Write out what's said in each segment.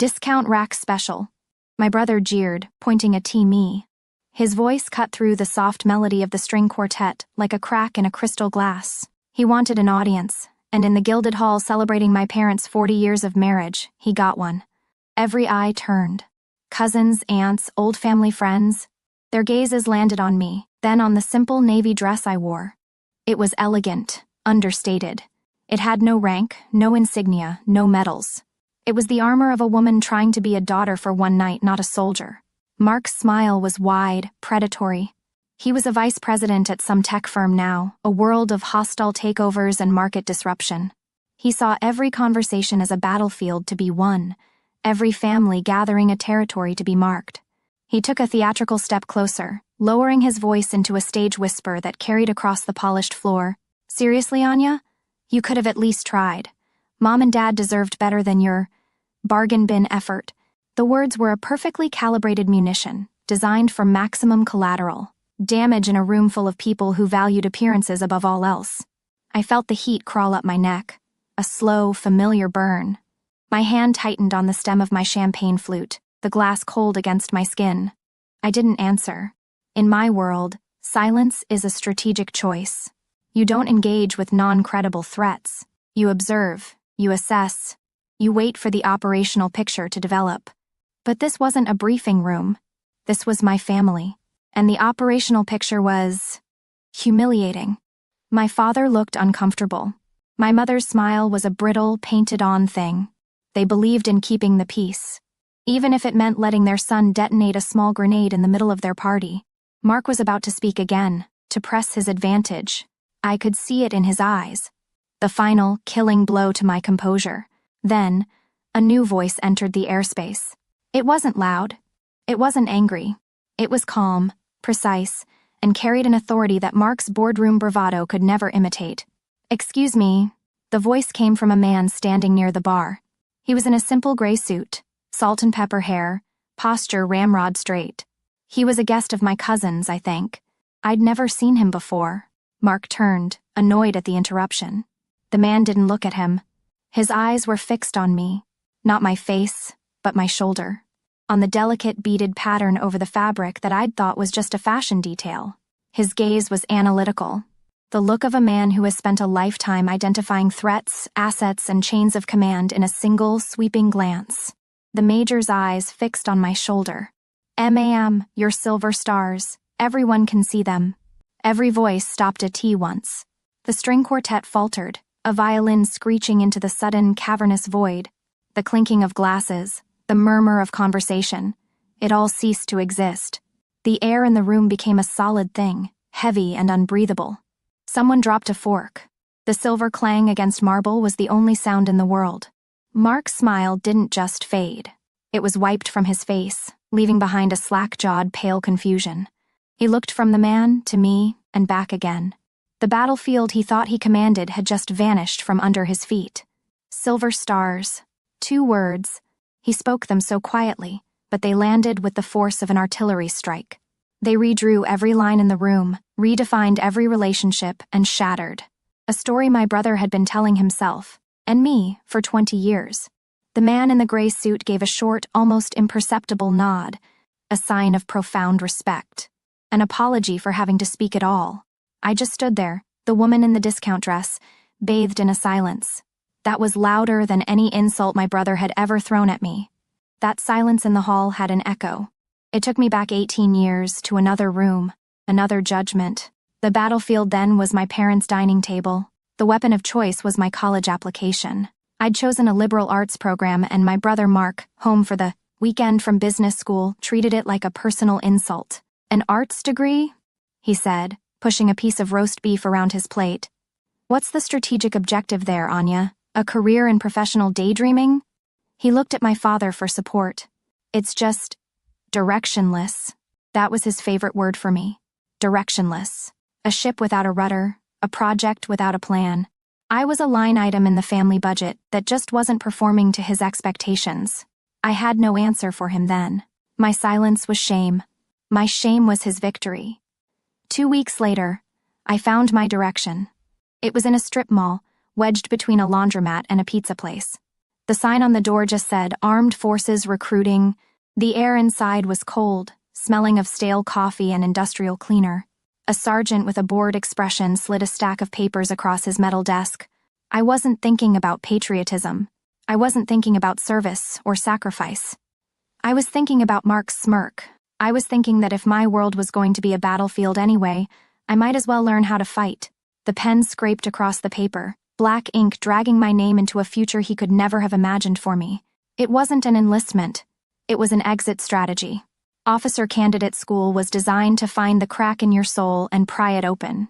Discount rack special. My brother jeered, pointing at me. His voice cut through the soft melody of the string quartet like a crack in a crystal glass. He wanted an audience, and in the gilded hall celebrating my parents' 40 years of marriage, he got one. Every eye turned. Cousins, aunts, old family friends. Their gazes landed on me, then on the simple navy dress I wore. It was elegant, understated. It had no rank, no insignia, no medals. It was the armor of a woman trying to be a daughter for one night, not a soldier. Mark's smile was wide, predatory. He was a vice president at some tech firm now, a world of hostile takeovers and market disruption. He saw every conversation as a battlefield to be won, every family gathering a territory to be marked. He took a theatrical step closer, lowering his voice into a stage whisper that carried across the polished floor. Seriously, Anya? You could have at least tried. Mom and Dad deserved better than your bargain bin effort. The words were a perfectly calibrated munition, designed for maximum collateral damage in a room full of people who valued appearances above all else. I felt the heat crawl up my neck, a slow, familiar burn. My hand tightened on the stem of my champagne flute, the glass cold against my skin. I didn't answer. In my world, silence is a strategic choice. You don't engage with non-credible threats. You observe, you assess, you wait for the operational picture to develop. But this wasn't a briefing room. This was my family. And the operational picture was humiliating. My father looked uncomfortable. My mother's smile was a brittle, painted-on thing. They believed in keeping the peace, even if it meant letting their son detonate a small grenade in the middle of their party. Mark was about to speak again, to press his advantage. I could see it in his eyes. The final, killing blow to my composure. Then, a new voice entered the airspace. It wasn't loud. It wasn't angry. It was calm, precise, and carried an authority that Mark's boardroom bravado could never imitate. "Excuse me." The voice came from a man standing near the bar. He was in a simple gray suit, salt and pepper hair, posture ramrod straight. He was a guest of my cousin's, I think. I'd never seen him before. Mark turned, annoyed at the interruption. The man didn't look at him. His eyes were fixed on me, not my face, but my shoulder, on the delicate beaded pattern over the fabric that I'd thought was just a fashion detail. His gaze was analytical, the look of a man who has spent a lifetime identifying threats, assets, and chains of command in a single, sweeping glance. The Major's eyes fixed on my shoulder. "Ma'am, your silver stars. Everyone can see them." Every voice stopped a T once. The string quartet faltered, a violin screeching into the sudden, cavernous void. The clinking of glasses, the murmur of conversation. It all ceased to exist. The air in the room became a solid thing, heavy and unbreathable. Someone dropped a fork. The silver clang against marble was the only sound in the world. Mark's smile didn't just fade. It was wiped from his face, leaving behind a slack-jawed, pale confusion. He looked from the man to me and back again. The battlefield he thought he commanded had just vanished from under his feet. Silver stars. 2 words. He spoke them so quietly, but they landed with the force of an artillery strike. They redrew every line in the room, redefined every relationship, and shattered a story my brother had been telling himself, and me, for 20 years. The man in the gray suit gave a short, almost imperceptible nod, a sign of profound respect, an apology for having to speak at all. I just stood there, the woman in the discount dress, bathed in a silence that was louder than any insult my brother had ever thrown at me. That silence in the hall had an echo. It took me back 18 years to another room, another judgment. The battlefield then was my parents' dining table. The weapon of choice was my college application. I'd chosen a liberal arts program, and my brother Mark, home for the weekend from business school, treated it like a personal insult. "An arts degree?" he said, pushing a piece of roast beef around his plate. "What's the strategic objective there, Anya? A career in professional daydreaming?" He looked at my father for support. "It's just directionless." That was his favorite word for me. Directionless. A ship without a rudder, a project without a plan. I was a line item in the family budget that just wasn't performing to his expectations. I had no answer for him then. My silence was shame. My shame was his victory. 2 weeks later, I found my direction. It was in a strip mall, wedged between a laundromat and a pizza place. The sign on the door just said, Armed Forces Recruiting. The air inside was cold, smelling of stale coffee and industrial cleaner. A sergeant with a bored expression slid a stack of papers across his metal desk. I wasn't thinking about patriotism. I wasn't thinking about service or sacrifice. I was thinking about Mark's smirk. I was thinking that if my world was going to be a battlefield anyway, I might as well learn how to fight. The pen scraped across the paper, black ink dragging my name into a future he could never have imagined for me. It wasn't an enlistment. It was an exit strategy. Officer Candidate School was designed to find the crack in your soul and pry it open.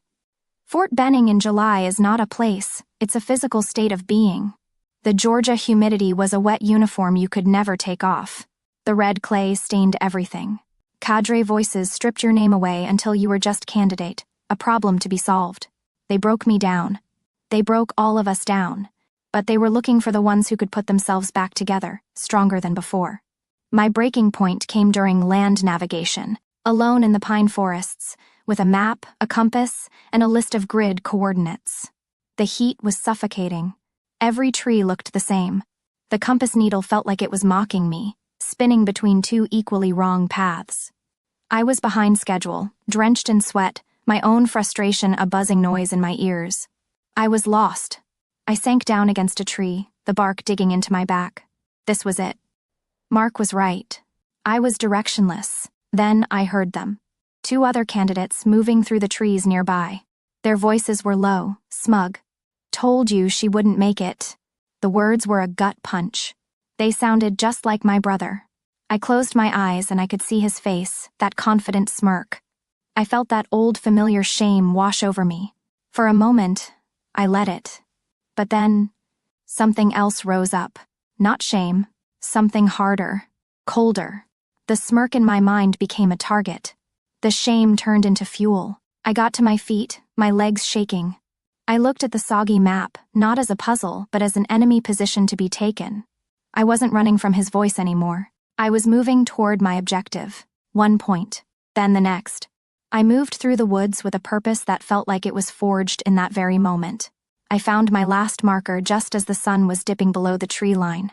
Fort Benning in July is not a place, it's a physical state of being. The Georgia humidity was a wet uniform you could never take off. The red clay stained everything. Cadre voices stripped your name away until you were just candidate, a problem to be solved. They broke me down. They broke all of us down. But they were looking for the ones who could put themselves back together, stronger than before. My breaking point came during land navigation, alone in the pine forests, with a map, a compass, and a list of grid coordinates. The heat was suffocating. Every tree looked the same. The compass needle felt like it was mocking me, spinning between two equally wrong paths. I was behind schedule, drenched in sweat, my own frustration a buzzing noise in my ears. I was lost. I sank down against a tree, the bark digging into my back. This was it. Mark was right. I was directionless. Then I heard them. 2 other candidates moving through the trees nearby. Their voices were low, smug. Told you she wouldn't make it. The words were a gut punch. They sounded just like my brother. I closed my eyes and I could see his face, that confident smirk. I felt that old familiar shame wash over me. For a moment, I let it. But then, something else rose up. Not shame, something harder, colder. The smirk in my mind became a target. The shame turned into fuel. I got to my feet, my legs shaking. I looked at the soggy map, not as a puzzle, but as an enemy position to be taken. I wasn't running from his voice anymore. I was moving toward my objective. 1 point, then the next. I moved through the woods with a purpose that felt like it was forged in that very moment. I found my last marker just as the sun was dipping below the tree line.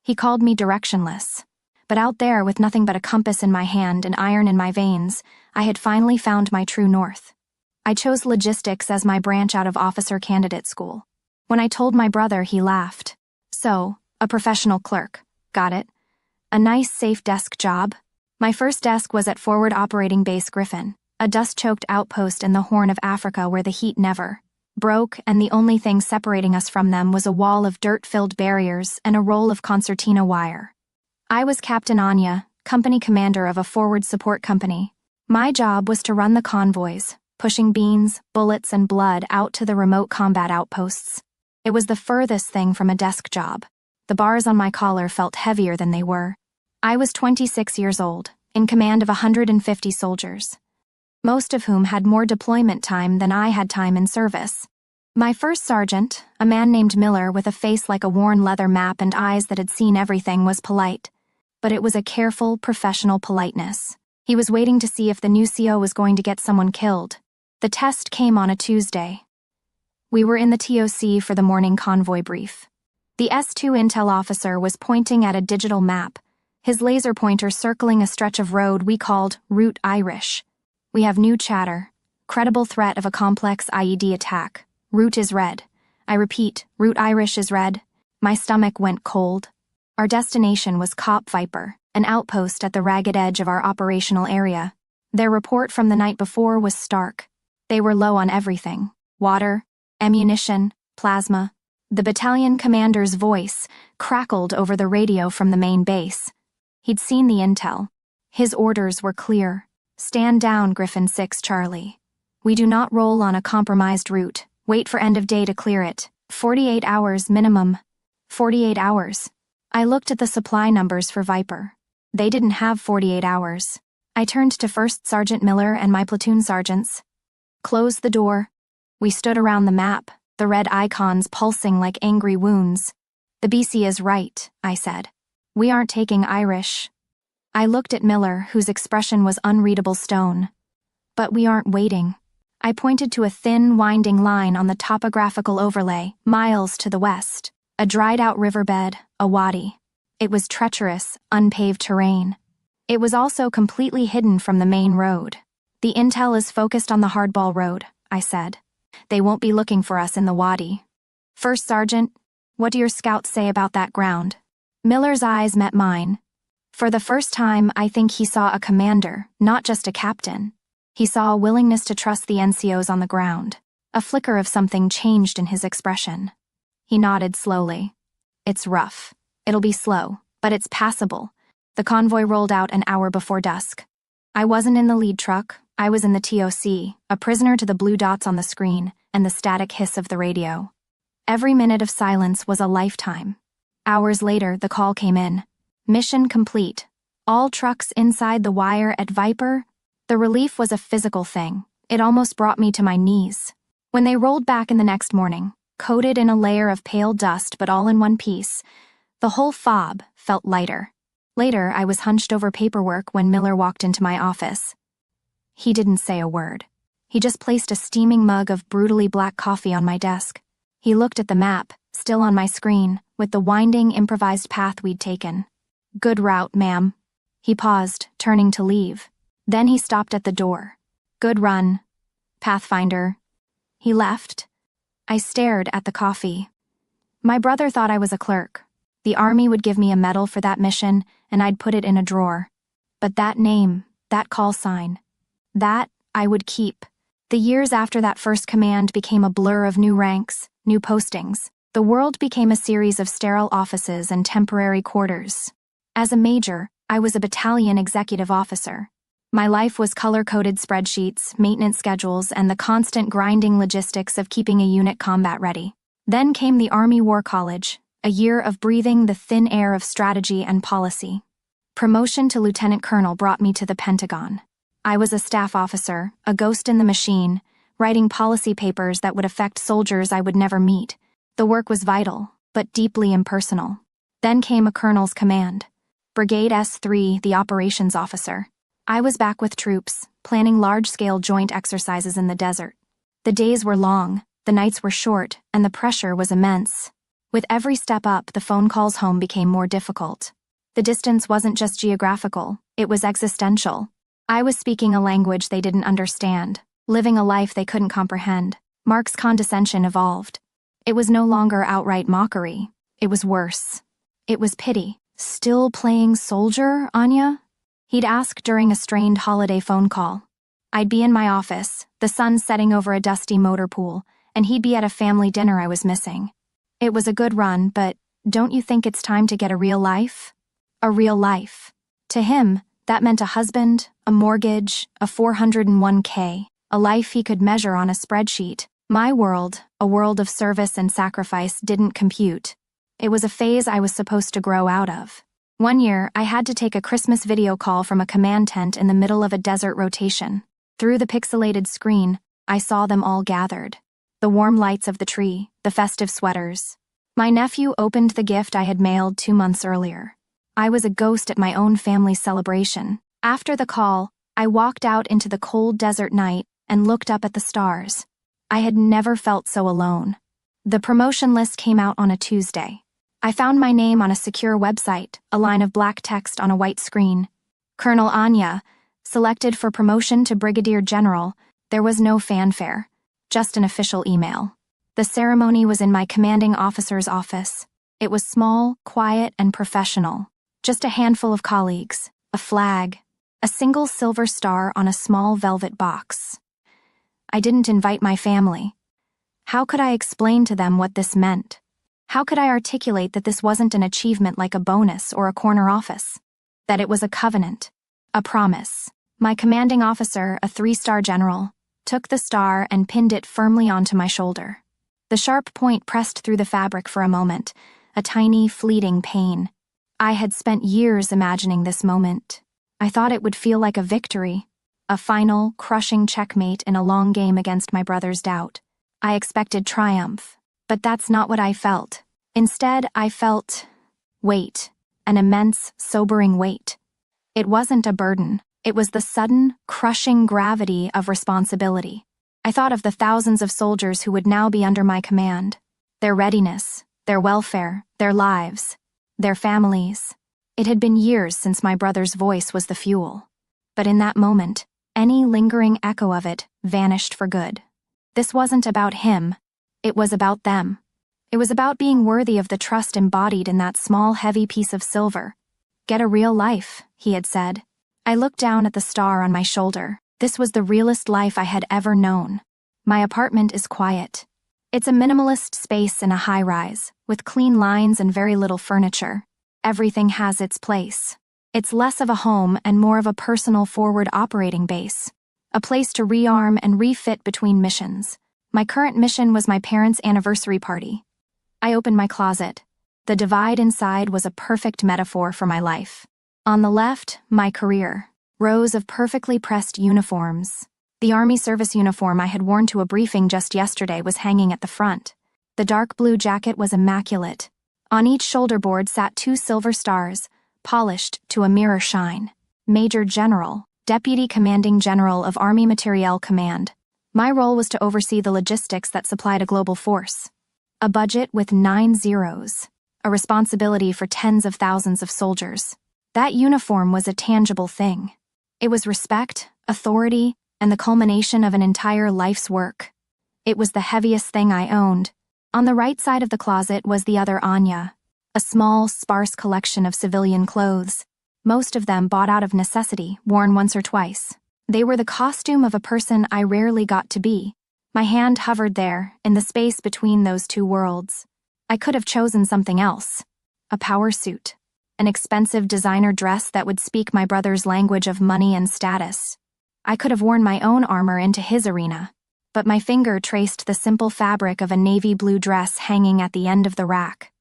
He called me directionless. But out there, with nothing but a compass in my hand and iron in my veins, I had finally found my true north. I chose logistics as my branch out of officer candidate school. When I told my brother, he laughed. So, a professional clerk. Got it. A nice, safe desk job. My first desk was at Forward Operating Base Griffin, a dust-choked outpost in the Horn of Africa where the heat never broke, and the only thing separating us from them was a wall of dirt-filled barriers and a roll of concertina wire. I was Captain Anya, company commander of a forward support company. My job was to run the convoys, pushing beans, bullets, and blood out to the remote combat outposts. It was the furthest thing from a desk job. The bars on my collar felt heavier than they were. I was 26 years old, in command of 150 soldiers, most of whom had more deployment time than I had time in service. My first sergeant, a man named Miller with a face like a worn leather map and eyes that had seen everything, was polite. But it was a careful, professional politeness. He was waiting to see if the new CO was going to get someone killed. The test came on a Tuesday. We were in the TOC for the morning convoy brief. The S2 intel officer was pointing at a digital map, his laser pointer circling a stretch of road we called Route Irish. We have new chatter. Credible threat of a complex IED attack. Route is red. I repeat, Route Irish is red. My stomach went cold. Our destination was Cop Viper, an outpost at the ragged edge of our operational area. Their report from the night before was stark. They were low on everything. Water, ammunition, plasma. The battalion commander's voice crackled over the radio from the main base. He'd seen the intel. His orders were clear. Stand down, Griffin 6 Charlie. We do not roll on a compromised route. Wait for end of day to clear it. 48 hours minimum. 48 hours. I looked at the supply numbers for Viper. They didn't have 48 hours. I turned to First Sergeant Miller and my platoon sergeants. Closed the door. We stood around the map, the red icons pulsing like angry wounds. The BC is right, I said. We aren't taking Irish. I looked at Miller, whose expression was unreadable stone. But we aren't waiting. I pointed to a thin, winding line on the topographical overlay, miles to the west. A dried-out riverbed, a wadi. It was treacherous, unpaved terrain. It was also completely hidden from the main road. The intel is focused on the hardball road, I said. They won't be looking for us in the wadi. First Sergeant, what do your scouts say about that ground? Miller's eyes met mine. For the first time, I think he saw a commander, not just a captain. He saw a willingness to trust the NCOs on the ground. A flicker of something changed in his expression. He nodded slowly. It's rough. It'll be slow, but it's passable. The convoy rolled out an hour before dusk. I wasn't in the lead truck. I was in the TOC, a prisoner to the blue dots on the screen and the static hiss of the radio. Every minute of silence was a lifetime. Hours later, the call came in. Mission complete. All trucks inside the wire at Viper. The relief was a physical thing. It almost brought me to my knees. When they rolled back in the next morning, coated in a layer of pale dust but all in one piece, the whole fob felt lighter. Later, I was hunched over paperwork when Miller walked into my office. He didn't say a word. He just placed a steaming mug of brutally black coffee on my desk. He looked at the map, still on my screen, with the winding, improvised path we'd taken. Good route, ma'am. He paused, turning to leave. Then he stopped at the door. Good run, Pathfinder. He left. I stared at the coffee. My brother thought I was a clerk. The Army would give me a medal for that mission, and I'd put it in a drawer. But that name, that call sign, that I would keep. The years after that first command became a blur of new ranks, new postings. The world became a series of sterile offices and temporary quarters. As a major, I was a battalion executive officer. My life was color-coded spreadsheets, maintenance schedules, and the constant grinding logistics of keeping a unit combat-ready. Then came the Army War College, a year of breathing the thin air of strategy and policy. Promotion to lieutenant colonel brought me to the Pentagon. I was a staff officer, a ghost in the machine, writing policy papers that would affect soldiers I would never meet. The work was vital, but deeply impersonal. Then came a colonel's command. Brigade S3, the operations officer. I was back with troops, planning large-scale joint exercises in the desert. The days were long, the nights were short, and the pressure was immense. With every step up, the phone calls home became more difficult. The distance wasn't just geographical, it was existential. I was speaking a language they didn't understand, living a life they couldn't comprehend. Mark's condescension evolved. It was no longer outright mockery. It was worse. It was pity. Still playing soldier, Anya? He'd ask during a strained holiday phone call. I'd be in my office, the sun setting over a dusty motor pool, and he'd be at a family dinner I was missing. It was a good run, but don't you think it's time to get a real life? A real life. To him, that meant a husband, a mortgage, a 401k, a life he could measure on a spreadsheet. My world, a world of service and sacrifice, didn't compute. It was a phase I was supposed to grow out of. One year, I had to take a Christmas video call from a command tent in the middle of a desert rotation. Through the pixelated screen, I saw them all gathered. The warm lights of the tree, the festive sweaters. My nephew opened the gift I had mailed 2 months earlier. I was a ghost at my own family's celebration. After the call, I walked out into the cold desert night and looked up at the stars. I had never felt so alone. The promotion list came out on a Tuesday. I found my name on a secure website, a line of black text on a white screen. Colonel Anya, selected for promotion to Brigadier General. There was no fanfare, just an official email. The ceremony was in my commanding officer's office. It was small, quiet, and professional. Just a handful of colleagues, a flag, a single silver star on a small velvet box. I didn't invite my family. How could I explain to them what this meant? How could I articulate that this wasn't an achievement like a bonus or a corner office? That it was a covenant, a promise. My commanding officer, a 3-star general, took the star and pinned it firmly onto my shoulder. The sharp point pressed through the fabric for a moment, a tiny, fleeting pain. I had spent years imagining this moment. I thought it would feel like a victory, a final, crushing checkmate in a long game against my brother's doubt. I expected triumph. But that's not what I felt. Instead, I felt weight, an immense, sobering weight. It wasn't a burden. It was the sudden, crushing gravity of responsibility. I thought of the thousands of soldiers who would now be under my command, their readiness, their welfare, their lives, their families. It had been years since my brother's voice was the fuel. But in that moment, any lingering echo of it vanished for good. This wasn't about him. It was about them. It was about being worthy of the trust embodied in that small, heavy piece of silver. "Get a real life," he had said. I looked down at the star on my shoulder. This was the realest life I had ever known. My apartment is quiet. It's a minimalist space in a high-rise, with clean lines and very little furniture. Everything has its place. It's less of a home and more of a personal forward operating base. A place to rearm and refit between missions. My current mission was my parents' anniversary party. I opened my closet. The divide inside was a perfect metaphor for my life. On the left, my career. Rows of perfectly pressed uniforms. The Army service uniform I had worn to a briefing just yesterday was hanging at the front. The dark blue jacket was immaculate. On each shoulder board sat 2 silver stars, polished to a mirror shine. Major General, Deputy Commanding General of Army Materiel Command. My role was to oversee the logistics that supplied a global force. A budget with 9 zeros. A responsibility for tens of thousands of soldiers. That uniform was a tangible thing. It was respect, authority, and the culmination of an entire life's work. It was the heaviest thing I owned. On the right side of the closet was the other Anya, a small, sparse collection of civilian clothes, most of them bought out of necessity, worn once or twice. They were the costume of a person I rarely got to be. My hand hovered there, in the space between those 2 worlds. I could have chosen something else. A power suit. An expensive designer dress that would speak my brother's language of money and status. I could have worn my own armor into his arena, but my finger traced the simple fabric of a navy blue dress hanging at the end of the rack.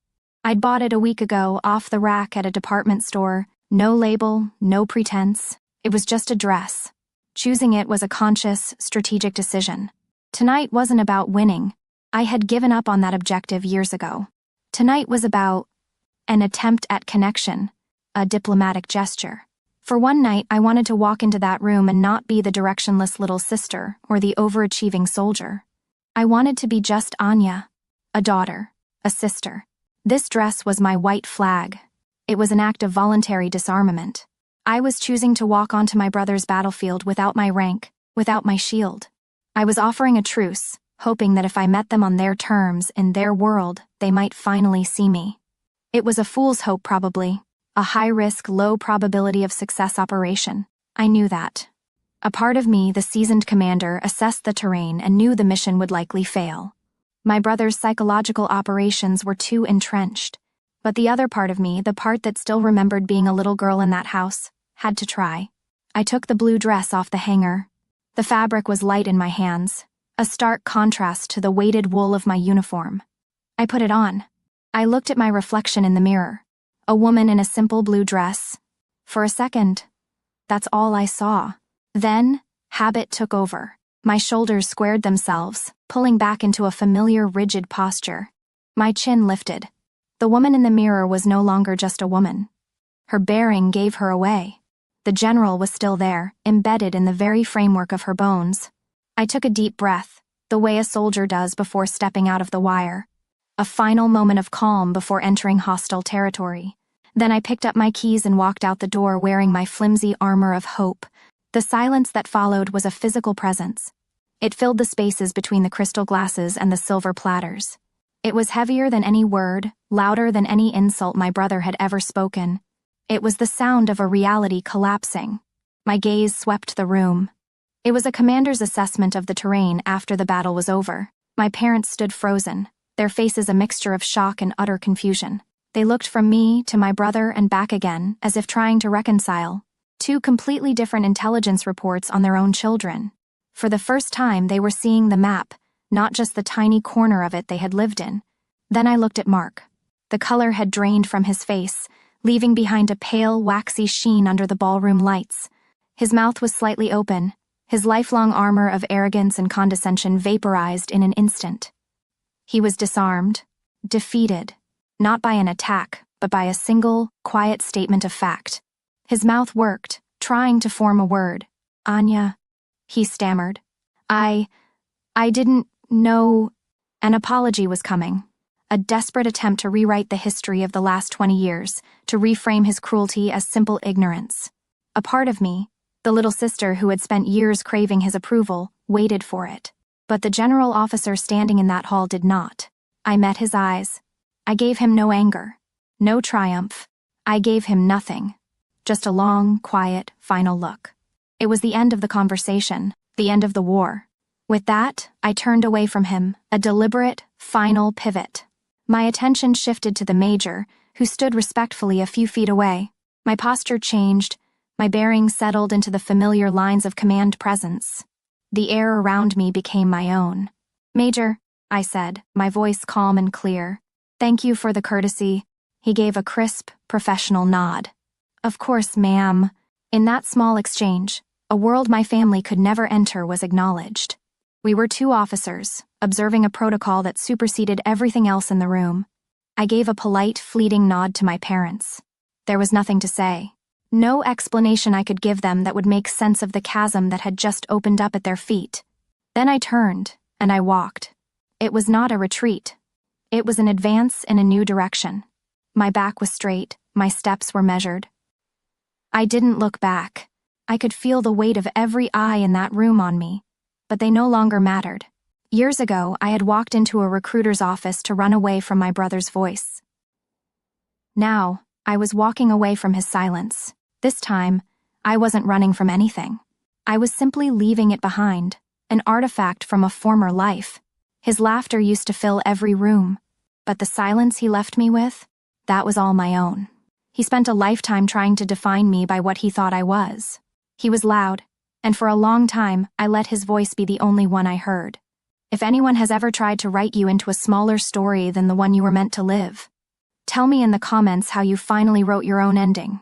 I'd bought it a week ago off the rack at a department store, no label, no pretense. It was just a dress. Choosing it was a conscious, strategic decision. Tonight wasn't about winning. I had given up on that objective years ago. Tonight was about an attempt at connection, a diplomatic gesture. For one night, I wanted to walk into that room and not be the directionless little sister or the overachieving soldier. I wanted to be just Anya, a daughter, a sister. This dress was my white flag. It was an act of voluntary disarmament. I was choosing to walk onto my brother's battlefield without my rank, without my shield. I was offering a truce, hoping that if I met them on their terms, in their world, they might finally see me. It was a fool's hope, probably. A high-risk, low-probability of success operation. I knew that. A part of me, the seasoned commander, assessed the terrain and knew the mission would likely fail. My brother's psychological operations were too entrenched. But the other part of me, the part that still remembered being a little girl in that house, had to try. I took the blue dress off the hanger. The fabric was light in my hands, a stark contrast to the weighted wool of my uniform. I put it on. I looked at my reflection in the mirror. A woman in a simple blue dress. For a second, that's all I saw. Then, habit took over. My shoulders squared themselves, pulling back into a familiar, rigid posture. My chin lifted. The woman in the mirror was no longer just a woman. Her bearing gave her away. The general was still there, embedded in the very framework of her bones. I took a deep breath, the way a soldier does before stepping out of the wire. A final moment of calm before entering hostile territory. Then I picked up my keys and walked out the door wearing my flimsy armor of hope. The silence that followed was a physical presence. It filled the spaces between the crystal glasses and the silver platters. It was heavier than any word, louder than any insult my brother had ever spoken. It was the sound of a reality collapsing. My gaze swept the room. It was a commander's assessment of the terrain after the battle was over. My parents stood frozen, their faces a mixture of shock and utter confusion. They looked from me to my brother and back again, as if trying to reconcile 2 completely different intelligence reports on their own children. For the first time, they were seeing the map, not just the tiny corner of it they had lived in. Then I looked at Mark. The color had drained from his face, leaving behind a pale, waxy sheen under the ballroom lights. His mouth was slightly open, his lifelong armor of arrogance and condescension vaporized in an instant. He was disarmed, defeated, not by an attack, but by a single, quiet statement of fact. His mouth worked, trying to form a word. "Anya," he stammered. I didn't know." An apology was coming. a desperate attempt to rewrite the history of the last 20 years, to reframe his cruelty as simple ignorance. A part of me, the little sister who had spent years craving his approval, waited for it. But the general officer standing in that hall did not. I met his eyes. I gave him no anger, no triumph. I gave him nothing. Just a long, quiet, final look. It was the end of the conversation, the end of the war. With that, I turned away from him, a deliberate, final pivot. My attention shifted to the major, who stood respectfully a few feet away. My posture changed, my bearing settled into the familiar lines of command presence. The air around me became my own. "Major," I said, my voice calm and clear. "Thank you for the courtesy." He gave a crisp, professional nod. "Of course, ma'am." In that small exchange, a world my family could never enter was acknowledged. We were two officers, observing a protocol that superseded everything else in the room. I gave a polite, fleeting nod to my parents. There was nothing to say. No explanation I could give them that would make sense of the chasm that had just opened up at their feet. Then I turned, and I walked. It was not a retreat. It was an advance in a new direction. My back was straight, my steps were measured. I didn't look back. I could feel the weight of every eye in that room on me, but they no longer mattered. Years ago, I had walked into a recruiter's office to run away from my brother's voice. Now, I was walking away from his silence. This time, I wasn't running from anything. I was simply leaving it behind, an artifact from a former life. His laughter used to fill every room, but the silence he left me with, that was all my own. He spent a lifetime trying to define me by what he thought I was. He was loud, and for a long time, I let his voice be the only one I heard. If anyone has ever tried to write you into a smaller story than the one you were meant to live, tell me in the comments how you finally wrote your own ending.